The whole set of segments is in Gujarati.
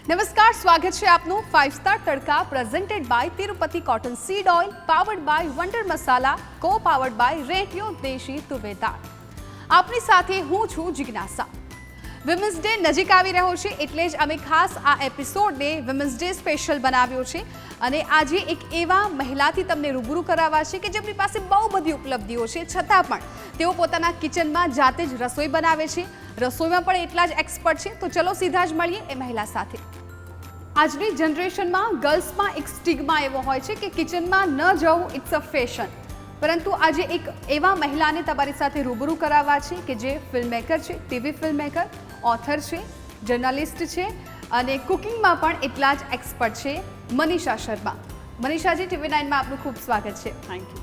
નમસ્કાર, સ્વાગત છે આપનું 5 star tadka presented by Tirupati cotton seed oil, powered by wonder masala, co powered by radio દેશી તુવેર દાળ. આપની સાથે હું છું જિજ્ઞાસા. વિમેન્સ ડે નજીક આવી રહ્યો છે એટલે જ અમે ખાસ આ એપિસોડને વિમેન્સ ડે સ્પેશિયલ બનાવ્યો છે અને આજે એક એવા મહિલાથી તમને રૂબરૂ કરાવવા છે કે જેમની પાસે બહુ બધી ઉપલબ્ધિઓ છે, છતાં પણ તેઓ પોતાના કિચનમાં જાતે જ રસોઈ બનાવે છે. રસોઈમાં પણ એટલા જ એક્સપર્ટ છે. તો ચલો સીધા જ મળીએ એ મહિલા સાથે. આજની જનરેશનમાં ગર્લ્સમાં એક સ્ટિગ્મા એવો હોય છે કે કિચનમાં ન જવું ઇટ્સ અ ફેશન, પરંતુ આજે એક એવા મહિલાને તમારી સાથે રૂબરૂ કરાવવા છે કે જે ફિલ્મ મેકર છે, ટીવી ફિલ્મ મેકર, ઓથર છે, જર્નલિસ્ટ છે અને કુકિંગમાં પણ એટલા જ એક્સપર્ટ છે, મનીષા શર્મા. મનીષાજી, TV9માં આપનું ખૂબ સ્વાગત છે. Thank you.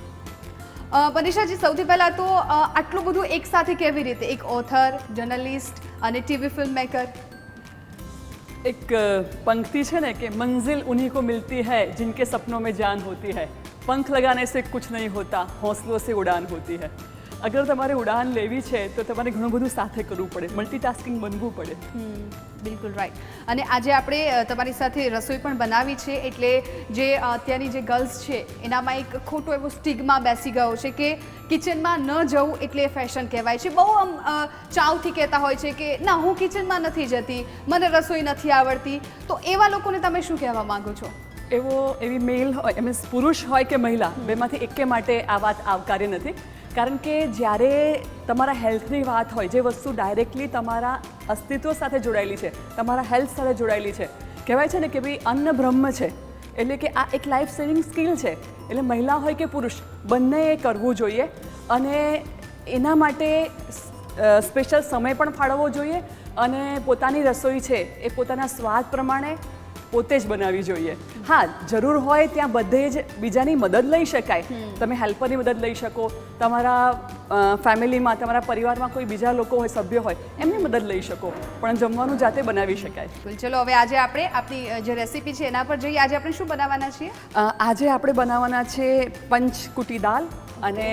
મનીષાજી, સૌથી પહેલાં તો આટલું બધું એક સાથે કેવી રીતે, એક ઓથર, જર્નલિસ્ટ અને ટીવી ફિલ્મ મેકર? एक पंक्ति है ना कि मंजिल उन्हीं को मिलती है जिनके सपनों में जान होती है, पंख लगाने से कुछ नहीं होता, हौसलों से उड़ान होती है. अगर તમારે ઉડાન લેવી છે તો તમારે ઘણું બધું સાથે કરવું પડે, મલ્ટીટાસ્કિંગ બનવું પડે. બિલકુલ રાઈટ. અને આજે આપણે તમારી સાથે રસોઈ પણ બનાવી છે એટલે જે અત્યારની જે ગર્લ્સ છે એનામાં એક ખોટો એવો સ્ટિગ્મા બેસી ગયો છે કે કિચનમાં ન જવું એટલે ફેશન કહેવાય છે. બહુ આમ ચાવથી કહેતા હોય છે કે ના, હું કિચનમાં નથી જતી, મને રસોઈ નથી આવડતી. તો એવા લોકોને તમે શું કહેવા માંગો છો? એવી મેલ હોય, મીન્સ પુરુષ હોય કે મહિલા, બેમાંથી એકે માટે આ વાત આવકાર્ય નથી. કારણ કે જ્યારે તમારા હેલ્થની વાત હોય, જે વસ્તુ ડાયરેક્ટલી તમારા અસ્તિત્વ સાથે જોડાયેલી છે, તમારા હેલ્થ સાથે જોડાયેલી છે, કહેવાય છે ને કે ભાઈ અન્ન બ્રહ્મ છે, એટલે કે આ એક લાઈફ સેવિંગ સ્કિલ છે. એટલે મહિલા હોય કે પુરુષ, બંનેએ કરવું જોઈએ અને એના માટે સ્પેશિયલ સમય પણ ફાળવવો જોઈએ અને પોતાની રસોઈ છે એ પોતાના સ્વાદ પ્રમાણે પોતે જ બનાવવી જોઈએ. હા, જરૂર હોય ત્યાં બધે જ બીજાની મદદ લઈ શકાય. તમે હેલ્પરની મદદ લઈ શકો, તમારા ફેમિલીમાં, તમારા પરિવારમાં કોઈ બીજા લોકો હોય, સભ્ય હોય, એમની મદદ લઈ શકો, પણ જમવાનું જાતે બનાવી શકાય. ચલો હવે આજે આપણે આપણી જે રેસીપી છે એના પર જઈએ. આજે આપણે શું બનાવવાના છીએ? આજે આપણે બનાવવાના છે પંચકુટી દાળ અને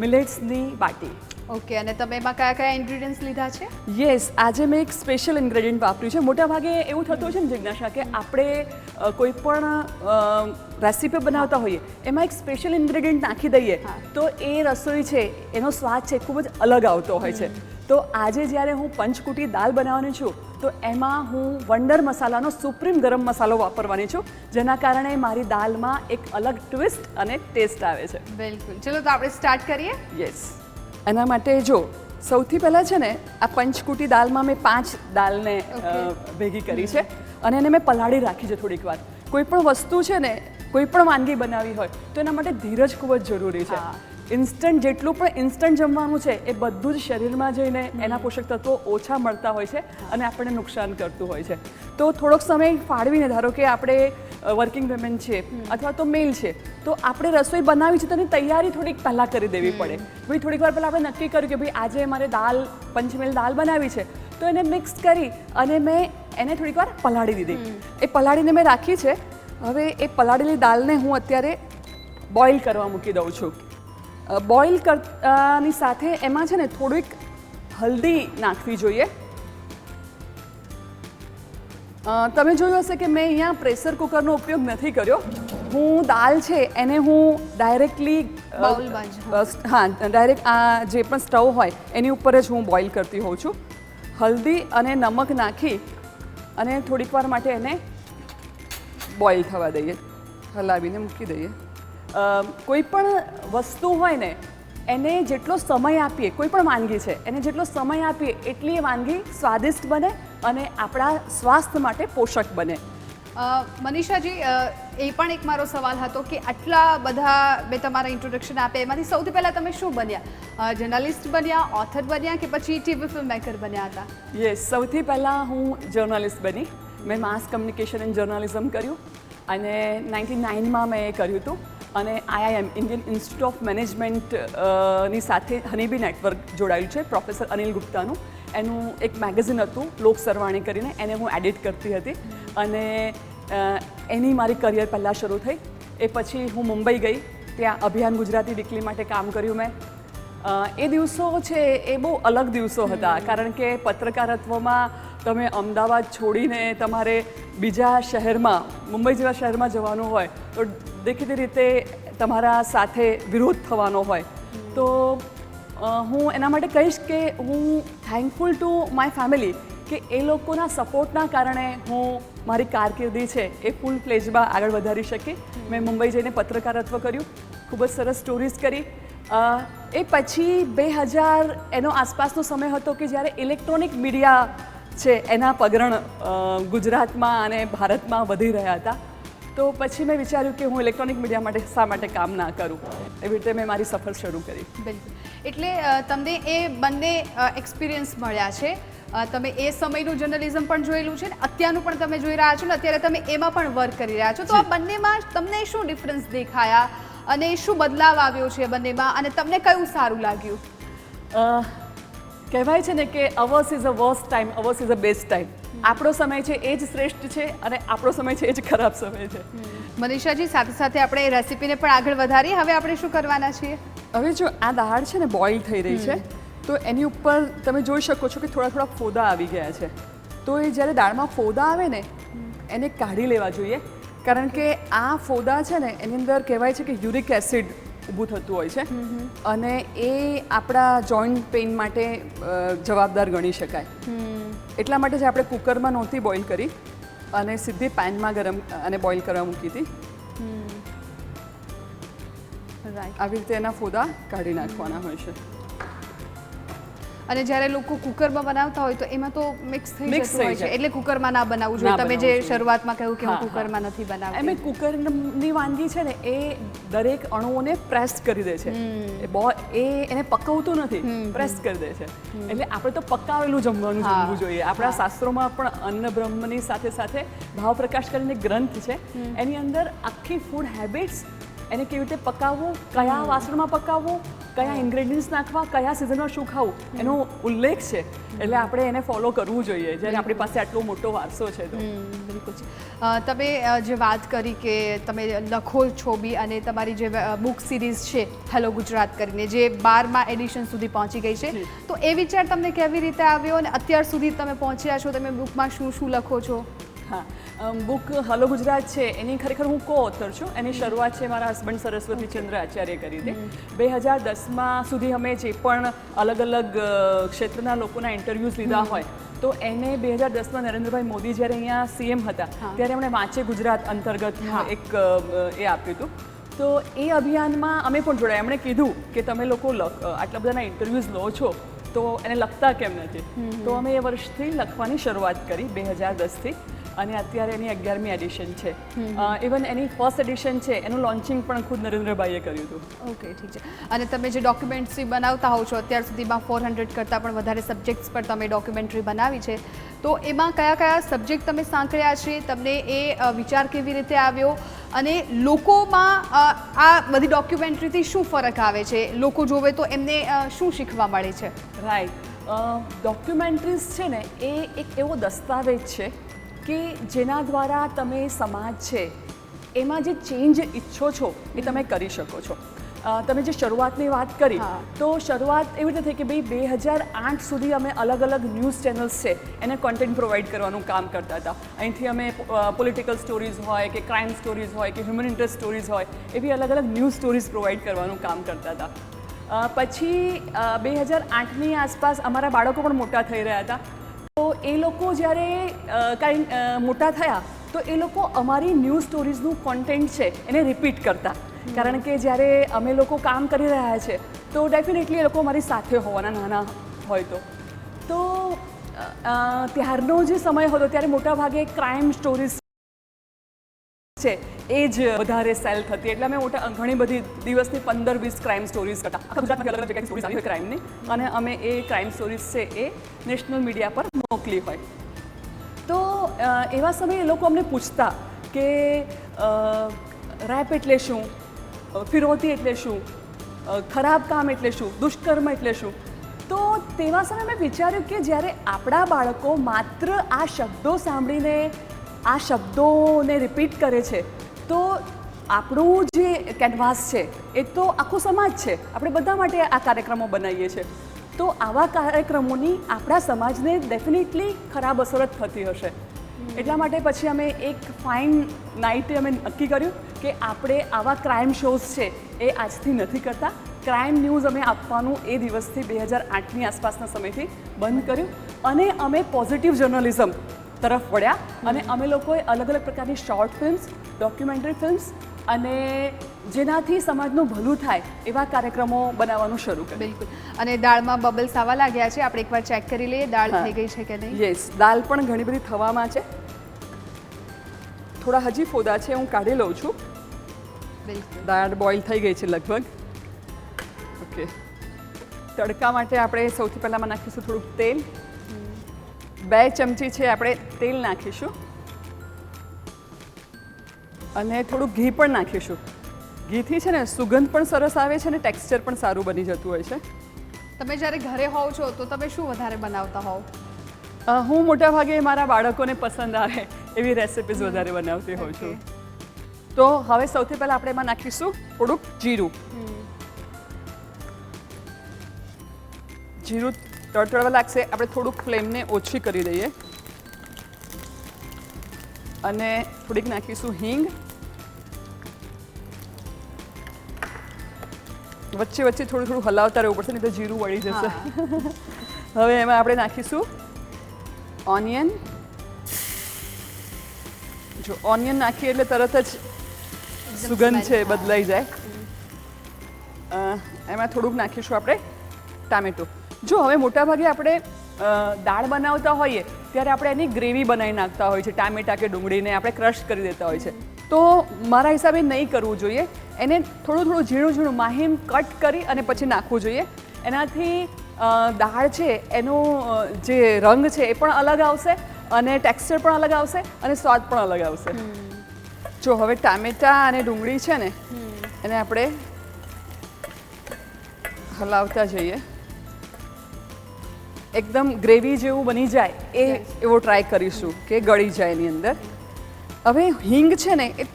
મિલેટ્સની બાટી. ઓકે. અને તમે એમાં કયા કયા ઇન્ગ્રેડિયન્ટ્સ લીધા છે? યસ, આજે મેં એક સ્પેશિયલ ઇન્ગ્રેડિયન્ટ વાપર્યું છે. મોટાભાગે એવું થતું હોય છે ને જિજ્ઞાસા, કે આપણે કોઈ પણ રેસીપી બનાવતા હોઈએ એમાં એક સ્પેશિયલ ઇન્ગ્રેડિયન્ટ નાખી દઈએ તો એ રસોઈ છે એનો સ્વાદ છે ખૂબ જ અલગ આવતો હોય છે. તો આજે જ્યારે હું પંચકુટી દાળ બનાવવાની છું તો એમાં હું વંડર મસાલાનો સુપ્રીમ ગરમ મસાલો વાપરવાની છું, જેના કારણે મારી દાળમાં એક અલગ ટ્વિસ્ટ અને ટેસ્ટ આવે છે. બિલકુલ. ચલો તો આપણે સ્ટાર્ટ કરીએ. યસ. એના માટે જો સૌથી પહેલાં છે ને, આ પંચકુટી દાળમાં મેં 5 દાળને ભેગી કરી છે અને એને મેં પલાળી રાખી છે થોડીક વાર. કોઈ પણ વસ્તુ છે ને, કોઈ પણ વાનગી બનાવી હોય તો એના માટે ધીરજ ખૂબ જ જરૂરી છે. ઇન્સ્ટન્ટ જેટલું પણ ઇન્સ્ટન્ટ જમવાનું છે એ બધું જ શરીરમાં જઈને એના પોષક તત્વો ઓછા મળતા હોય છે અને આપણને નુકસાન કરતું હોય છે. તો થોડોક સમય ફાળવીને, ધારો કે આપણે વર્કિંગ વિમેન છે અથવા તો મેલ છે, તો આપણે રસોઈ બનાવી છે તો એની તૈયારી થોડીક પહેલાં કરી દેવી પડે. ભાઈ થોડીક વાર પહેલાં આપણે નક્કી કર્યું કે ભાઈ આજે મારે દાળ, પંચમેલ દાળ બનાવી છે, તો એને મિક્સ કરી અને મેં એને થોડીક વાર પલાળી દીધી. એ પલાળીને મેં રાખી છે. હવે એ પલાળેલી દાળને હું અત્યારે બોઇલ કરવા મૂકી દઉં છું. બોઇલ કરતાની સાથે એમાં છે ને થોડીક હલ્દી નાખવી જોઈએ. તમે જોયું હશે કે મેં અહીંયા પ્રેશર કુકરનો ઉપયોગ નથી કર્યો. હું દાળ છે એને હું ડાયરેક્ટલી ડાયરેક્ટ આ જે પણ સ્ટવ હોય એની ઉપર જ હું બોઇલ કરતી હોઉં છું. હલ્દી અને નમક નાખી અને થોડીક વાર માટે એને બોઇલ થવા દઈએ, હલાવીને મૂકી દઈએ. કોઈ પણ વસ્તુ હોય ને એને જેટલો સમય આપીએ, કોઈ પણ વાનગી છે એને જેટલો સમય આપીએ એટલી એ વાનગી સ્વાદિષ્ટ બને અને આપણા સ્વાસ્થ્ય માટે પોષક બને. મનીષાજી, એ પણ એક મારો સવાલ હતો કે આટલા બધા મેં તમારા ઇન્ટ્રોડક્શન આપ્યા, એમાંથી સૌથી પહેલાં તમે શું બન્યા? જર્નલિસ્ટ બન્યા, ઓથર બન્યા કે પછી ટીવી ફિલ્મ મેકર બન્યા હતા? યસ, સૌથી પહેલાં હું જર્નલિસ્ટ બની. મેં માસ કમ્યુનિકેશન એન્ડ જર્નલિઝમ કર્યું અને 99માં મેં એ કર્યું હતું. અને IIM, ઇન્ડિયન ઇન્સ્ટિટ્યૂટ ઓફ મેનેજમેન્ટની સાથે હનીબી નેટવર્ક જોડાયું છે, પ્રોફેસર અનિલ ગુપ્તાનું. એનું એક મેગેઝિન હતું લોક સરવાણી કરીને, એને હું એડિટ કરતી હતી અને એની મારી કરિયર પહેલાં શરૂ થઈ. એ પછી હું મુંબઈ ગઈ, ત્યાં અભિયાન ગુજરાતી વીકલી માટે કામ કર્યું મેં. એ દિવસો છે એ બહુ અલગ દિવસો હતા, કારણ કે પત્રકારત્વમાં તમે અમદાવાદ છોડીને તમારે બીજા શહેરમાં, મુંબઈ જેવા શહેરમાં જવાનું હોય તો દેખીતી રીતે તમારા સાથે વિરોધ થવાનો હોય. તો હું એના માટે કહીશ કે હું થેન્કફુલ ટુ માય ફેમિલી કે એ લોકોના સપોર્ટના કારણે હું મારી કારકિર્દી છે એ ફૂલ ફ્લેજમાં આગળ વધારી શકી. મેં મુંબઈ જઈને પત્રકારત્વ કર્યું, ખૂબ જ સરસ સ્ટોરીઝ કરી. એ પછી 2000 એનો આસપાસનો સમય હતો કે જ્યારે ઇલેક્ટ્રોનિક મીડિયા છે એના પગરણ ગુજરાતમાં અને ભારતમાં વધી રહ્યા હતા. તો પછી મેં વિચાર્યું કે હું ઇલેક્ટ્રોનિક મીડિયા માટે શા માટે કામ ના કરું. એવી રીતે મેં મારી સફર શરૂ કરી. બિલકુલ. એટલે તમને એ બંને એક્સપિરિયન્સ મળ્યા છે. તમે એ સમયનું જર્નલિઝમ પણ જોયેલું છે ને અત્યારનું પણ તમે જોઈ રહ્યા છો ને અત્યારે તમે એમાં પણ વર્ક કરી રહ્યા છો. તો આ બંનેમાં તમને શું ડિફરન્સ દેખાયા અને શું બદલાવ આવ્યો છે બંનેમાં અને તમને કયું સારું લાગ્યું? કહેવાય છે ને કે hours is a worst time, hours is a best time. આપણો સમય છે એ જ શ્રેષ્ઠ છે અને આપણો સમય છે એ જ ખરાબ સમય છે. મનીષાજી, સાથે સાથે આપણે રેસીપીને પણ આગળ વધારીએ. હવે આપણે શું કરવાના છીએ? હવે જો આ દાળ છે ને બોઇલ થઈ રહી છે તો એની ઉપર તમે જોઈ શકો છો કે થોડા થોડા ફોદા આવી ગયા છે. તો એ જ્યારે દાળમાં ફોદા આવે ને એને કાઢી લેવા જોઈએ, કારણ કે આ ફોદા છે ને એની અંદર કહેવાય છે કે યુરિક એસિડ ઊભું થતું હોય છે અને એ આપણા જોઈન્ટ પેઇન માટે જવાબદાર ગણી શકાય. એટલા માટે જ આપણે કુકરમાં નહોતી બોઇલ કરી અને સીધી પેનમાં ગરમ અને બોઇલ કરવા મૂકી હતી. આવી રીતે એના ફોદા કાઢી નાખવાના હોય છે. અને જ્યારે લોકો કુકરમાં બનાવતા હોય તો એમાં તો મિક્સ થઈ જતું હોય છે, એટલે કુકરમાં ના બનાવવું જોઈએ. તમે જે શરૂઆતમાં કહ્યું કે હું કુકરમાં નથી બનાવતી. એમ કુકરની વાનગી છે ને એ દરેક અણુઓને પ્રેસ કરી દે છે. એ એને પકવતું નથી, પ્રેસ કરી દે છે. એટલે આપણે તો પકાવેલું જમવાનું જમવું જોઈએ. આપણા શાસ્ત્રોમાં પણ અન્ન બ્રહ્મની સાથે સાથે ભાવ પ્રકાશ કરીને ગ્રંથ છે, એની અંદર આખી ફૂડ હેબિટ્સ, એને કેવી રીતે પકાવવું, કયા વાસણમાં પકાવવું, કયા ઇન્ગ્રેડિયન્ટ્સ નાખવા, કયા સિઝનમાં શું ખાવું, એનો ઉલ્લેખ છે. એટલે આપણે એને ફોલો કરવું જોઈએ જ્યારે આપણી પાસે આટલો મોટો વારસો છે. તો બિલકુલ છે. તમે જે વાત કરી કે તમે લખો છો બી અને તમારી જે બુક સિરીઝ છે હેલો ગુજરાત કરીને જે 12મા એડિશન સુધી પહોંચી ગઈ છે, તો એ વિચાર તમને કેવી રીતે આવ્યો અને અત્યાર સુધી તમે પહોંચ્યા છો? તમે બુકમાં શું શું લખો છો? હા, બુક હલો ગુજરાત છે એની ખરેખર હું કો ઓથર છું. એની શરૂઆત છે મારા હસબન્ડ સરસ્વતીચંદ્ર આચાર્ય કરી હતી. 2010માં સુધી અમે જે પણ અલગ અલગ ક્ષેત્રના લોકોના ઇન્ટરવ્યૂઝ લીધા હોય તો એને 2010માં નરેન્દ્રભાઈ મોદી જ્યારે અહીંયા સીએમ હતા ત્યારે એમણે વાંચે ગુજરાત અંતર્ગતનું એક એ આપ્યું હતું. તો એ અભિયાનમાં અમે પણ જોડાયા. એમણે કીધું કે તમે લોકો આટલા બધાના ઇન્ટરવ્યૂઝ લો છો તો એને લખતા કેમ નથી? તો અમે એ વર્ષથી લખવાની શરૂઆત કરી 2010થી અને અત્યારે એની 11મી એડિશન છે. ઇવન એની ફર્સ્ટ એડિશન છે એનું લોન્ચિંગ પણ ખુદ નરેન્દ્રભાઈએ કર્યું હતું. ઓકે, ઠીક છે. અને તમે જે ડોક્યુમેન્ટરી બનાવતા હોવ છો, અત્યાર સુધીમાં 400 કરતાં પણ વધારે સબ્જેક્ટ્સ પર તમે ડોક્યુમેન્ટરી બનાવી છે, તો એમાં કયા કયા સબ્જેક્ટ તમે સાંકળ્યા છે? તમને એ વિચાર કેવી રીતે આવ્યો અને લોકોમાં આ બધી ડોક્યુમેન્ટરીથી શું ફરક આવે છે? લોકો જોવે તો એમને શું શીખવા મળે છે? રાઈટ, ડોક્યુમેન્ટરીઝ છે ને એ એક એવો દસ્તાવેજ છે કે જેના દ્વારા તમે સમાજ છે એમાં જે ચેન્જ ઈચ્છો છો એ તમે કરી શકો છો. તમે જે શરૂઆતની વાત કરી તો શરૂઆત એવી રીતે થઈ કે ભાઈ 2008 સુધી અમે અલગ અલગ ન્યૂઝ ચેનલ્સ છે એને કોન્ટેન્ટ પ્રોવાઈડ કરવાનું કામ કરતા હતા. અહીંથી અમે પોલિટિકલ સ્ટોરીઝ હોય કે ક્રાઇમ સ્ટોરીઝ હોય કે હ્યુમન ઇન્ટરેસ્ટ સ્ટોરીઝ હોય એવી અલગ અલગ ન્યૂઝ સ્ટોરીઝ પ્રોવાઈડ કરવાનું કામ કરતા હતા. પછી 2008ની આસપાસ અમારા બાળકો પણ મોટા થઈ રહ્યા હતા. તો એ લોકો જ્યારે કાંઈ મોટા થયા તો એ લોકો અમારી ન્યૂઝ સ્ટોરીઝનું કોન્ટેન્ટ છે એને રિપીટ કરતા. કારણ કે જ્યારે અમે લોકો કામ કરી રહ્યા છે તો ડેફિનેટલી એ લોકો અમારી સાથે હોવાના નાના હોય તો ત્યારનો જે સમય હતો ત્યારે મોટાભાગે ક્રાઇમ સ્ટોરીઝ છે એ જ વધારે સેલ થતી. એટલે અમે ઘણી બધી દિવસની 15-20 ક્રાઇમ સ્ટોરીઝ કરતા. આખા ગુજરાતમાં અલગ અલગ જગ્યાની સ્ટોરીઝ આવી હોય ક્રાઇમની અને અમે એ ક્રાઇમ સ્ટોરીઝ છે એ નેશનલ મીડિયા પર મોકલી હોય. તો એવા સમયે એ લોકો અમને પૂછતા કે રેપ એટલે શું, ફિરૌતી એટલે શું, ખરાબ કામ એટલે શું, દુષ્કર્મ એટલે શું. તો તેવા સમયે મેં વિચાર્યું કે જ્યારે આપણા બાળકો માત્ર આ શબ્દો સાંભળીને આ શબ્દોને રિપીટ કરે છે તો આપણું જે કેનવાસ છે એ તો આખો સમાજ છે. આપણે બધા માટે આ કાર્યક્રમો બનાવીએ છીએ. તો આવા કાર્યક્રમોની આપણા સમાજને ડેફિનેટલી ખરાબ અસર જ થતી હશે. એટલા માટે પછી અમે એક ફાઇન નાઇટે અમે નક્કી કર્યું કે આપણે આવા ક્રાઇમ શોઝ છે એ આજથી નથી કરતા. ક્રાઇમ ન્યૂઝ અમે આપવાનું એ દિવસથી 2008ની આસપાસના સમયથી બંધ કર્યું અને અમે પોઝિટિવ જર્નલિઝમ તરફ વળ્યા અને અમે લોકોએ અલગ અલગ પ્રકારની શોર્ટ ફિલ્મ્સ, ડોક્યુમેન્ટરી ફિલ્મ્સ અને જેનાથી સમાજનું ભલું થાય એવા કાર્યક્રમો બનાવવાનું શરૂ કર્યું. બિલકુલ. અને દાળમાં બબલ્સ આવવા લાગ્યા છે, આપણે એકવાર ચેક કરી લઈએ દાળ થઈ ગઈ છે કે નહીં. યસ, દાળ પણ ઘણી બધી થવામાં છે. થોડા હજી ફોદા છે, હું કાઢી લઉં છું. બિલકુલ. દાળ બોઇલ થઈ ગઈ છે લગભગ. ઓકે, તડકા માટે આપણે સૌથી પહેલાં નાખીશું થોડુંક તેલ. 2 ચમચી છે આપણે તેલ નાખીશું અને થોડુંક ઘી પણ નાખીશું. ઘીથી છે ને સુગંધ પણ સરસ આવે છે અને ટેક્સચર પણ સારું બની જતું હોય છે. તમે જ્યારે ઘરે હોવ છો તો તમે શું વધારે બનાવતા હોવ? હું મોટાભાગે મારા બાળકોને પસંદ આવે એવી રેસિપીઝ વધારે બનાવતી હોઉં છું. તો હવે સૌથી પહેલાં આપણે એમાં નાખીશું થોડુંક જીરું. જીરું તડતડવા લાગશે, આપણે થોડુંક ફ્લેમને ઓછી કરી દઈએ અને થોડીક નાખીશું હિંગ. વચ્ચે વચ્ચે થોડું થોડું હલાવતા રહેવું પડશે, નહીં તો જીરું વળી જશે. હવે એમાં આપણે નાખીશું ઓનિયન. જો ઓનિયન નાખીએ એટલે તરત જ સુગંધ છે બદલાઈ જાય. એમાં થોડુંક નાખીશું આપણે ટામેટું. જો હવે મોટાભાગે આપણે દાળ બનાવતા હોઈએ ત્યારે આપણે એની ગ્રેવી બનાવી નાખતા હોય છે, ટામેટા કે ડુંગળીને આપણે ક્રશ કરી દેતા હોય છે. તો મારા હિસાબે નહીં કરવું જોઈએ. એને થોડું થોડું ઝીણું ઝીણું માહિમ કટ કરી અને પછી નાખવું જોઈએ. એનાથી દાળ છે એનો જે રંગ છે એ પણ અલગ આવશે અને ટેક્સચર પણ અલગ આવશે અને સ્વાદ પણ અલગ આવશે. જો હવે ટામેટા અને ડુંગળી છે ને એને આપણે હલાવતા જઈએ. એકદમ ગ્રેવી જેવું બની જાય એવો ટ્રાય કરીશું કે ગળી જાય એની અંદર. હવે હિંગ છે ને એ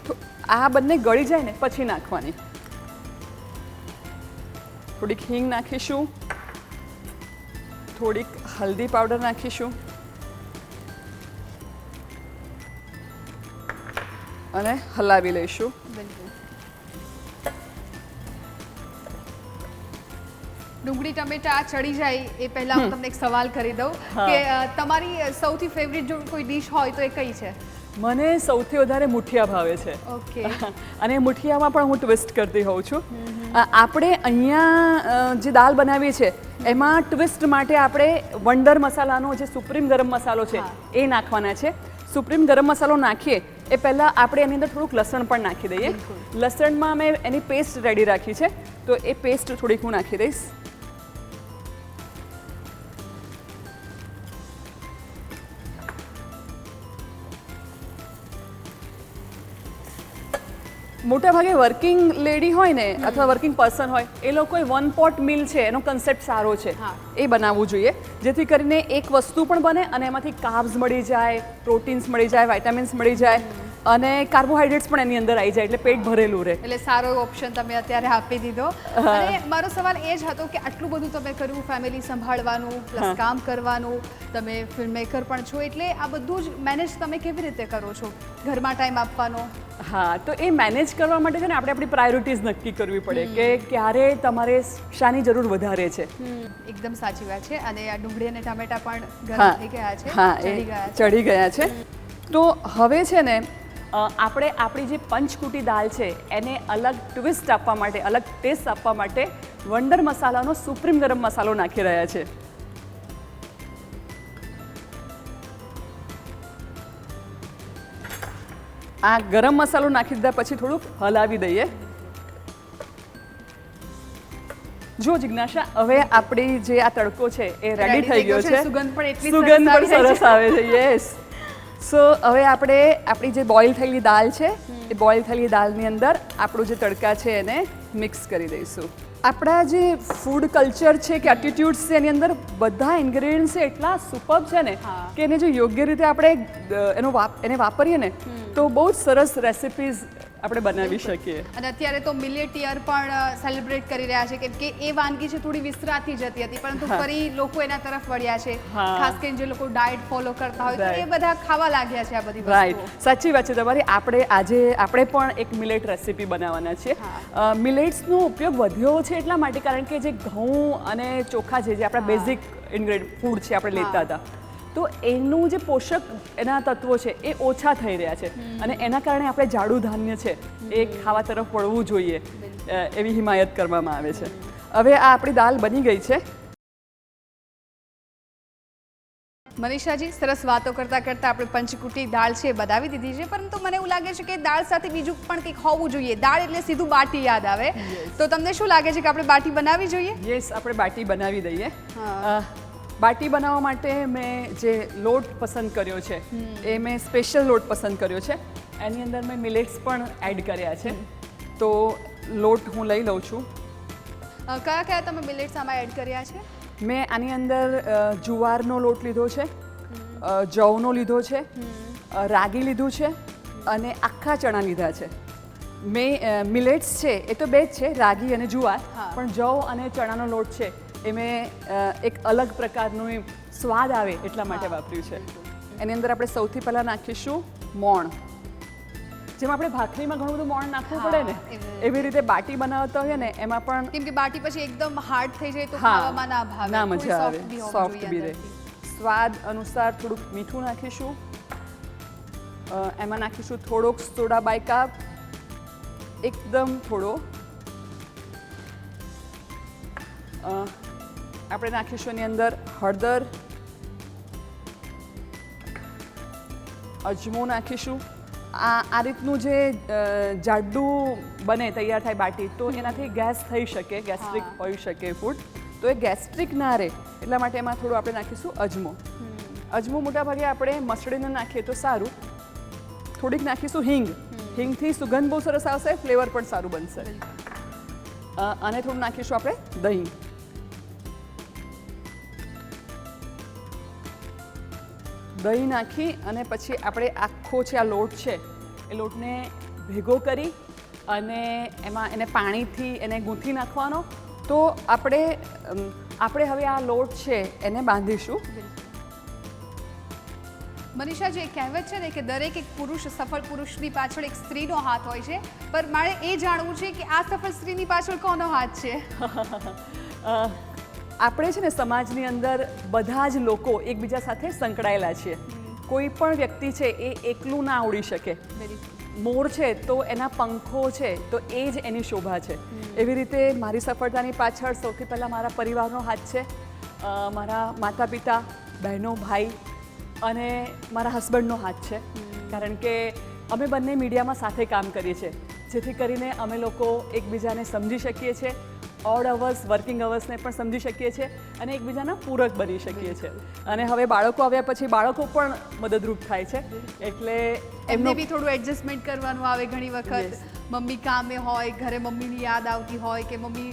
આ બંને ગળી જાય ને પછી નાખવાની. થોડીક હિંગ નાખીશું, થોડીક હલ્દી પાવડર નાખીશું અને હલાવી લઈશું. ડુંગળી ટમેટા ચડી જાય એ પહેલા હું તમને એક સવાલ કરી દઉં કે તમારી સૌથી ફેવરિટ જો કોઈ ડીશ હોય તો એ કઈ છે? મને સૌથી વધારે મુઠિયા ભાવે છે. ઓકે. અને મુઠિયામાં પણ હું ટ્વિસ્ટ કરતી હોઉં છું. આપણે અહીંયા જે દાલ બનાવી છે એમાં ટ્વિસ્ટ માટે આપણે વંડર મસાલાનો જે સુપ્રીમ ગરમ મસાલો છે એ નાખવાના છે. સુપ્રીમ ગરમ મસાલો નાખીએ એ પહેલાં આપણે એની અંદર થોડુંક લસણ પણ નાખી દઈએ. લસણમાં અમે એની પેસ્ટ રેડી રાખી છે તો એ પેસ્ટ થોડીક હું નાખી દઈશ. મોટાભાગે વર્કિંગ લેડી હોય ને અથવા વર્કિંગ પર્સન હોય એ લોકોએ 1 પોટ મીલ છે એનો કન્સેપ્ટ સારો છે એ બનાવવું જોઈએ, જેથી કરીને એક વસ્તુ પણ બને અને એમાંથી કાર્બ્સ મળી જાય, પ્રોટીન્સ મળી જાય, વિટામિન્સ મળી જાય અને કાર્બોહાઈડ્રેટ્સ પણ એની અંદર આવી જાય એટલે પેટ ભરેલું રહે. એટલે સારો ઓપ્શન તમે અત્યારે આપી દીધો. અને મારો સવાલ એ જ હતો કે આટલું બધું તમે કર્યું, ફેમિલી સંભાળવાનું પ્લસ કામ કરવાનું, તમે ફિલ્મ મેકર પણ છો, એટલે આ બધું જ મેનેજ તમે કેવી રીતે કરો છો? ઘરમાં ટાઈમ આપવાનો? હા, તો એ મેનેજ કરવા માટે છે ને આપણે આપણી પ્રાયોરિટીઝ નક્કી કરવી પડે કે ક્યારે તમારે શાની જરૂર વધારે છે. એકદમ સાચી વાત છે. અને આ ડુંગળી અને ટામેટા પણ ગરમ થઈ ગયા છે, ચડી ગયા છે. તો હવે છે ને આપણે આપણી જે પંચકૂટી દાળ છે એને અલગ ટ્વિસ્ટ આપવા માટે, અલગ ટેસ્ટ આપવા માટે વંડર મસાલાનો સુપ્રીમ ગરમ મસાલો નાખી રહ્યા છે. આ ગરમ મસાલો નાખી દીધા પછી થોડુંક હલાવી દઈએ. જો જિજ્ઞાસા, હવે આપણી જે આ તડકો છે એ રેડી થઈ ગયો છે. સુગંધ પણ સરસ આવે છે. યસ. સો હવે આપણે આપણી જે બોઇલ થયેલી દાળ છે એ બોઇલ થયેલી દાળની અંદર આપણું જે તડકા છે એને મિક્સ કરી દઈશું. આપણા જે ફૂડ કલ્ચર છે કે એટીટ્યુડ્સ છે એની અંદર બધા ઇન્ગ્રેડિયન્ટ્સ એટલા સુપર્બ છે ને કે એને જો યોગ્ય રીતે આપણે એને વાપરીએ ને તો બહુ જ સરસ રેસિપીઝ આપણે બનાવી શકીએ. અને અત્યારે તો મિલેટ યર પણ સેલિબ્રેટ કરી રહ્યા છે, કેમ કે એ વાનગી છે થોડી વિસરાતી જતી હતી, પરંતુ ફરી લોકો એના તરફ વળ્યા છે. ખાસ કરીને જે લોકો ડાયટ ફોલો કરતા હોય તો એ બધા ખાવા લાગ્યા છે આ બધી વસ્તુઓ. રાઈટ, સાચી વાત છે તમારી. આપણે પણ એક મિલેટ રેસીપી બનાવવાના છીએ. મિલેટ્સનો ઉપયોગ વધ્યો છે એટલા માટે કારણ કે જે ઘઉં અને ચોખા છે, જે આપણા બેઝિક ઇન્ગ્રેડિયન્ટ ફૂડ છે આપણે લેતા હતા, તો એનું જે પોષક એના તત્વો છે એ ઓછા થઈ રહ્યા છે અને એના કારણે આપણે જાડું ધાન્ય છે એ ખાવા તરફ વળવું જોઈએ એવી હિમાયત કરવામાં આવે છે. હવે આ આપણી દાલ બની ગઈ છે. મનીષાજી, સરસ વાતો કરતા કરતા આપણે પંચકુટી દાળ છે બનાવી દીધી છે, પરંતુ મને એવું લાગે છે કે દાળ સાથે બીજું પણ કંઈક હોવું જોઈએ. દાળ એટલે સીધું બાટી યાદ આવે, તો તમને શું લાગે છે કે આપણે બાટી બનાવવી જોઈએ? યસ, આપણે બાટી બનાવી દઈએ. બાટી બનાવવા માટે મેં જે લોટ પસંદ કર્યો છે એ મેં સ્પેશિયલ લોટ પસંદ કર્યો છે. એની અંદર મેં મિલેટ્સ પણ એડ કર્યા છે. તો લોટ હું લઈ લઉં છું. કયા કયા તમે મિલેટ્સ આમાં એડ કર્યા છે? મેં આની અંદર જુવારનો લોટ લીધો છે, જવનો લીધો છે, રાગી લીધું છે અને આખા ચણા લીધા છે. મેં મિલેટ્સ છે એ તો બે જ છે, રાગી અને જુવાર, પણ જવ અને ચણાનો લોટ છે એ મેં એક અલગ પ્રકારનું સ્વાદ આવે એટલા માટે વાપર્યું છે. એની અંદર આપણે સૌથી પહેલાં નાખીશું મોણ. જેમ આપણે ભાખરીમાં ઘણું બધું મોણ નાખવું પડે ને, એવી રીતે બાટી બનાવતા હોઈએ ને એમાં પણ, કેમ કે બાટી પછી એકદમ હાર્ડ થઈ જાય તો ખાવામાં ના ભાવે, ના મજા આવે, સોફ્ટ જોઈએ બી રહે. સ્વાદ અનુસાર થોડુંક મીઠું નાખીશું. એમાં નાખીશું થોડોક સોડા બાયકાપ, એકદમ થોડો. આપણે નાખીશું એની અંદર હળદર, અજમો નાખીશું. આ રીતનું જે જાડું બને તૈયાર થાય બાટી, તો એનાથી ગેસ થઈ શકે, ગેસ્ટ્રિક હોઈ શકે ફૂડ, તો એ ગેસ્ટ્રિક ના રહે એટલા માટે એમાં થોડું આપણે નાખીશું અજમો. અજમો મોટાભાગે આપણે મસળીને નાખીએ તો સારું. થોડીક નાખીશું હિંગ. હિંગથી સુગંધ બહુ સરસ આવશે, ફ્લેવર પણ સારું બનશે. અને થોડું નાખીશું આપણે દહીં. દહીં નાખી અને પછી આપણે આખો છે આ લોટ છે એ લોટને ભેગો કરી અને એમાં એને પાણીથી એને ગૂંથી નાખવાનો. તો આપણે હવે આ લોટ છે એને બાંધીશું. મનીષા, જે કહેવત છે ને કે દરેક એક પુરુષ, સફળ પુરુષની પાછળ એક સ્ત્રીનો હાથ હોય છે, પણ મારે એ જાણવું છે કે આ સફળ સ્ત્રીની પાછળ કોનો હાથ છે? આપણે છે ને સમાજની અંદર બધા જ લોકો એકબીજા સાથે સંકળાયેલા છીએ. કોઈ પણ વ્યક્તિ છે એ એકલું ના ઉડી શકે. મોર છે તો એના પંખો છે તો એ જ એની શોભા છે. એવી રીતે મારી સફળતાની પાછળ સૌથી પહેલાં મારા પરિવારનો હાથ છે, મારા માતા પિતા, બહેનો, ભાઈ અને મારા હસબન્ડનો હાથ છે. કારણ કે અમે બંને મીડિયામાં સાથે કામ કરીએ છીએ, જેથી કરીને અમે લોકો એકબીજાને સમજી શકીએ છીએ, ઓડ અવર્સ, વર્કિંગ અવર્સને પણ સમજી શકીએ છીએ અને એકબીજાના પૂરક બની શકીએ છીએ. અને હવે બાળકો આવ્યા પછી બાળકો પણ મદદરૂપ થાય છે, એટલે એમને બી થોડું એડજસ્ટમેન્ટ કરવાનું આવે. ઘણી વખત મમ્મી કામે હોય, ઘરે મમ્મીની યાદ આવતી હોય કે મમ્મી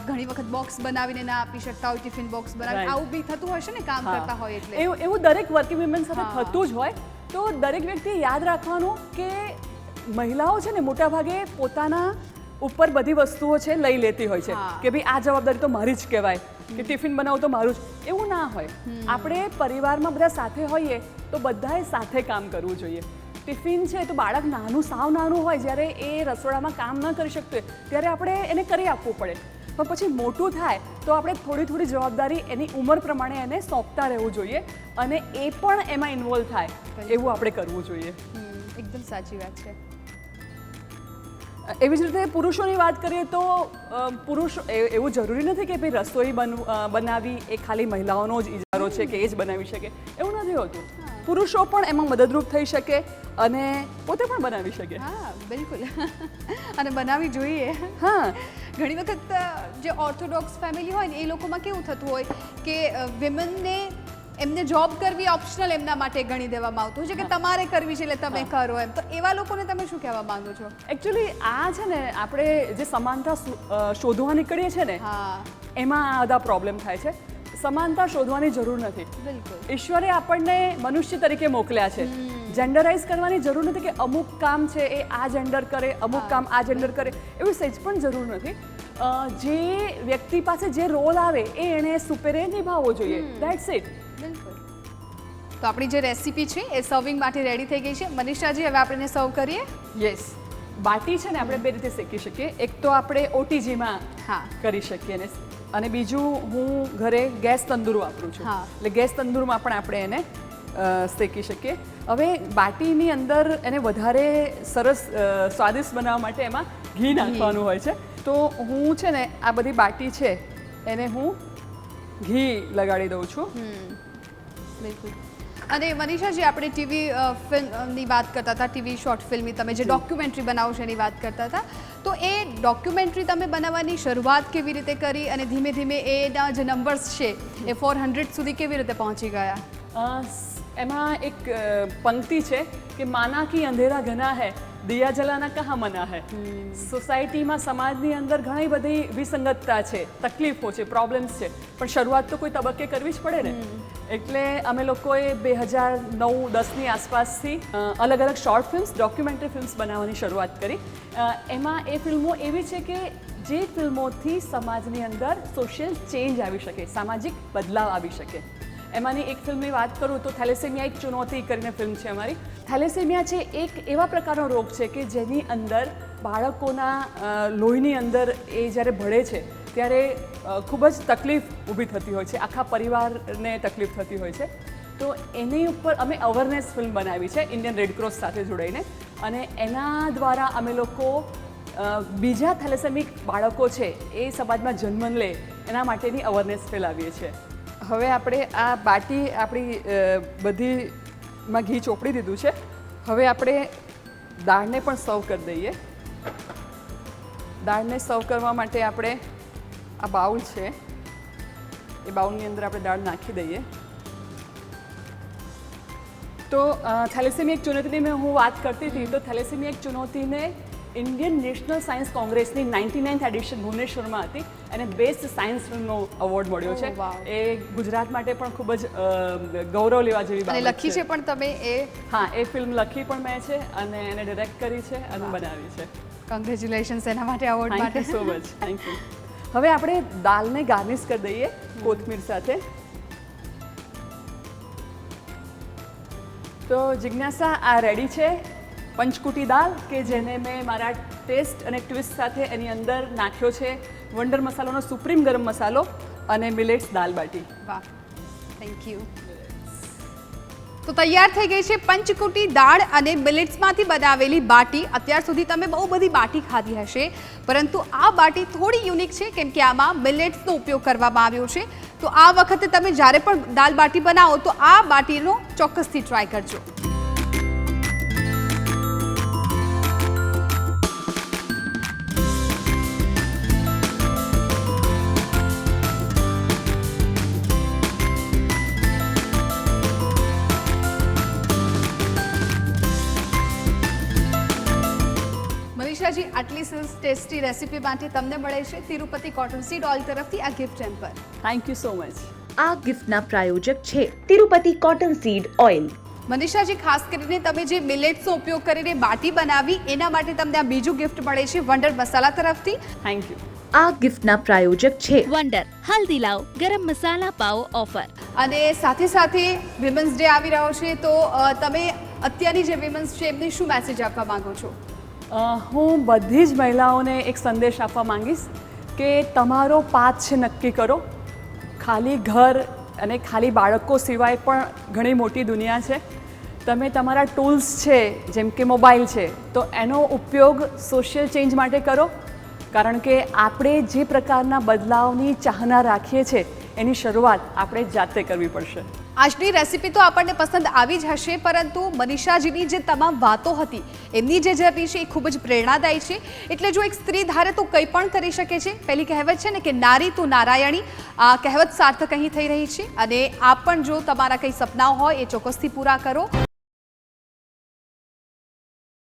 ઘણી વખત બોક્સ બનાવીને ના આપી શકતા હોય, ટિફિન બોક્સ બનાવી, આવું બી થતું હશે ને કામ કરતા હોય એટલે. એવું દરેક વર્કિંગ વિમેન સાથે થતું જ હોય. તો દરેક વ્યક્તિએ યાદ રાખવાનું કે મહિલાઓ છે ને મોટાભાગે પોતાના ઉપર બધી વસ્તુઓ છે લઈ લેતી હોય છે કે ભાઈ આ જવાબદારી તો મારી જ કહેવાય કે ટિફિન બનાવું તો મારું જ. એવું ના હોય. આપણે પરિવારમાં બધા સાથે હોઈએ તો બધાએ સાથે કામ કરવું જોઈએ. ટિફિન છે તો બાળક નાનું, સાવ નાનું હોય, જ્યારે એ રસોડામાં કામ ન કરી શકતું હોય ત્યારે આપણે એને કરી આપવું પડે. પણ પછી મોટું થાય તો આપણે થોડી થોડી જવાબદારી એની ઉંમર પ્રમાણે એને સોંપતા રહેવું જોઈએ અને એ પણ એમાં ઇન્વોલ્વ થાય એવું આપણે કરવું જોઈએ. એકદમ સાચી વાત છે. એવી જ રીતે પુરુષોની વાત કરીએ તો પુરુષ એવું જરૂરી નથી કે ભાઈ રસોઈ બનાવી એ ખાલી મહિલાઓનો જ ઇજારો છે કે એ જ બનાવી શકે, એવું નથી હોતું. પુરુષો પણ એમાં મદદરૂપ થઈ શકે અને પોતે પણ બનાવી શકે. હા, બિલકુલ. અને બનાવવી જોઈએ. હા, ઘણી વખત જે ઓર્થોડોક્સ ફેમિલી હોય ને એ લોકોમાં કેવું થતું હોય કે વિમેનને એમને જોબ કરવી ઓપ્શનલ એમના માટે ગણી દેવામાં આવતું છે કે તમારે કરવી છે એટલે તમે કરો એમ. તો એવા લોકોને તમે શું કહેવા માંગો છો? એકચ્યુઅલી આ છે ને આપણે જે સમાનતા શોધવા નીકળીએ છીએ ને એમાં આ બધા પ્રોબ્લેમ થાય છે. સમાનતા શોધવાની જરૂર નથી. બિલકુલ. ઈશ્વરે આપણને મનુષ્ય તરીકે મોકલ્યા છે. જેન્ડરાઇઝ કરવાની જરૂર નથી કે અમુક કામ છે એ આ જેન્ડર કરે, અમુક કામ આ જેન્ડર કરે, એવી સહેજ પણ જરૂર નથી. જે વ્યક્તિ પાસે જે રોલ આવે એ એણે સુપેરે નિભાવવો જોઈએ. That's it. બિલકુલ. તો આપણી જે રેસીપી છે એ સર્વિંગ માટે રેડી થઈ ગઈ છે. મનીષાજી, હવે આપણે સર્વ કરીએ. યસ. બાટી છે ને આપણે બે રીતે શેકી શકીએ. એક તો આપણે ઓટીજીમાં કરી શકીએ અને બીજું હું ઘરે ગેસ તંદૂર વાપરું છું. એટલે ગેસ તંદૂરમાં પણ આપણે એને શેકી શકીએ. હવે બાટીની અંદર એને વધારે સરસ સ્વાદિષ્ટ બનાવવા માટે એમાં ઘી નાખવાનું હોય છે. તો હું છે ને આ બધી બાટી છે એને હું ઘી લગાડી દઉં છું. બિલકુલ. અને મનીષાજી, આપણે ટીવી ફિલ્મની વાત કરતા હતા, ટીવી શોર્ટ ફિલ્મની તમે જે ડોક્યુમેન્ટરી બનાવો છો એની વાત કરતા હતા. તો એ ડોક્યુમેન્ટરી તમે બનાવવાની શરૂઆત કેવી રીતે કરી અને ધીમે ધીમે એના જે નંબર્સ છે એ 400 સુધી કેવી રીતે પહોંચી ગયા? એમાં એક પંક્તિ છે કે માના કી અંધેરા ઘના હૈ, દિયા જલાના કહા મના હૈ. સોસાયટીમાં, સમાજની અંદર ઘણી બધી વિસંગતતા છે, તકલીફો છે, પ્રોબ્લેમ્સ છે, પણ શરૂઆત તો કોઈ તબક્કે કરવી જ પડે ને. એટલે અમે લોકોએ 2009-10ની આસપાસથી અલગ અલગ શોર્ટ ફિલ્મ્સ, ડોક્યુમેન્ટરી ફિલ્મ્સ બનાવવાની શરૂઆત કરી. એમાં એ ફિલ્મો એવી છે કે જે ફિલ્મોથી સમાજની અંદર સોશિયલ ચેન્જ આવી શકે, સામાજિક બદલાવ આવી શકે. એમાંની એક ફિલ્મની વાત કરું તો થેલેસેમિયા એક ચુનૌતી કરીને ફિલ્મ છે અમારી. થેલેસેમિયા છે એક એવા પ્રકારનો રોગ છે કે જેની અંદર બાળકોના લોહીની અંદર એ જ્યારે ભળે છે ત્યારે ખૂબ જ તકલીફ ઊભી થતી હોય છે, આખા પરિવારને તકલીફ થતી હોય છે. તો એની ઉપર અમે અવેરનેસ ફિલ્મ બનાવી છે ઇન્ડિયન રેડક્રોસ સાથે જોડાઈને, અને એના દ્વારા અમે લોકો બીજા થેલેસેમિક બાળકો છે એ સમાજમાં જન્મ લે એના માટેની અવેરનેસ ફેલાવીએ છીએ. હવે આપણે આ બાટી આપણી બધીમાં ઘી ચોપડી દીધું છે. હવે આપણે દાળને પણ સર્વ કરી દઈએ. દાળને સર્વ કરવા માટે આપણે આ બાઉલ છે એ બાઉલની અંદર આપણે દાળ નાખી દઈએ. તો થેલેસેમિયા એક ચુનૌતીની હું વાત કરતી હતી, તો થેલેસેમિયા એક ચુનૌતીને ઇન્ડિયન નેશનલ સાયન્સ કોંગ્રેસની 99th એડિશન ભુવનેશ્વરમાં હતી અને બેસ્ટ સાયન્સ ફિલ્મનો એવોર્ડ મળ્યો છે. એ ગુજરાત માટે પણ ખૂબ જ ગૌરવ લેવા જેવી બાબત છે. લખી છે પણ તમે એ? હા, એ ફિલ્મ લખી પણ મેં છે અને એને ડિરેક્ટ કરી છે અને બનાવી છે. કોંગ્રેચ્યુલેશન્સ એના માટે, એવોર્ડ માટે. Thank you so much. Thank you. હવે આપણે દાળને ગાર્નિશ કરી દઈએ કોથમીર સાથે. તો જિજ્ઞાસા, આ રેડી છે પંચકુટી દાળ કે જેને મેં મારા ટેસ્ટ અને ટ્વિસ્ટ સાથે એની અંદર નાખ્યો છે વંડર મસાલાનો સુપ્રીમ ગરમ મસાલો અને મિલેટ્સ દાલ બાટી. વાહ, થેન્ક યુ. તો તૈયાર થઈ ગઈ છે પંચકુટી દાળ અને મિલેટ્સમાંથી બનાવેલી બાટી. અત્યાર સુધી તમે બહુ બધી બાટી ખાધી હશે, પરંતુ આ બાટી થોડી યુનિક છે કેમ કે આમાં મિલેટ્સનો ઉપયોગ કરવામાં આવ્યો છે. તો આ વખતે તમે જ્યારે પણ દાલ બાટી બનાવો તો આ બાટીનો ચોક્કસથી ટ્રાય કરજો. મનીષાજી, આટલી સરસ ટેસ્ટી રેસીપી માટે તમને મળે છે તિરુપતિ કોટન સીડ ઓઇલ તરફથી આ gift hamper. Thank you so much. આ ગિફ્ટના પ્રાયોજક છે તિરુપતિ કોટન સીડ ઓઇલ. મનીષાજી, ખાસ કરીને તમે જે મિલેટ્સનો ઉપયોગ કરીને બાટી બનાવી એના માટે તમને આ બીજું ગિફ્ટ મળે છે વંડર મસાલા તરફથી. Thank you. આ ગિફ્ટના પ્રાયોજક છે વંડર હલ્દી લાવ ગરમ મસાલા પાવ ઓફર. અને સાથે સાથે વિમેન્સ ડે આવી રહ્યો છે, તો તમે અત્યારની જે વિમેન્સ છે એમને શું મેસેજ આપવા માંગો છો? હું બધી જ મહિલાઓને એક સંદેશ આપવા માંગીશ કે તમારો પાથ છે નક્કી કરો. ખાલી ઘર અને ખાલી બાળકો સિવાય પણ ઘણી મોટી દુનિયા છે. તમે તમારા ટૂલ્સ છે જેમ કે મોબાઈલ છે તો એનો ઉપયોગ સોશિયલ ચેન્જ માટે કરો, કારણ કે આપણે જે પ્રકારના બદલાવની ચાહના રાખીએ છીએ એની શરૂઆત આપણે જાતે કરવી પડશે. આજની રેસીપી તો આપણને પસંદ આવી જ હશે, પરંતુ મનીષાજીની જે તમામ વાતો હતી, એમની જે જર્ની છે એ ખૂબ જ પ્રેરણાદાયી છે. એટલે જો એક સ્ત્રી ધારે તો કંઈ પણ કરી શકે છે. પહેલી કહેવત છે ને કે નારી તો નારાયણી, આ કહેવત સાર્થક અહીં થઈ રહી છે. અને આપ પણ જો તમારા કંઈ સપનાઓ હોય એ ચોક્કસથી પૂરા કરો.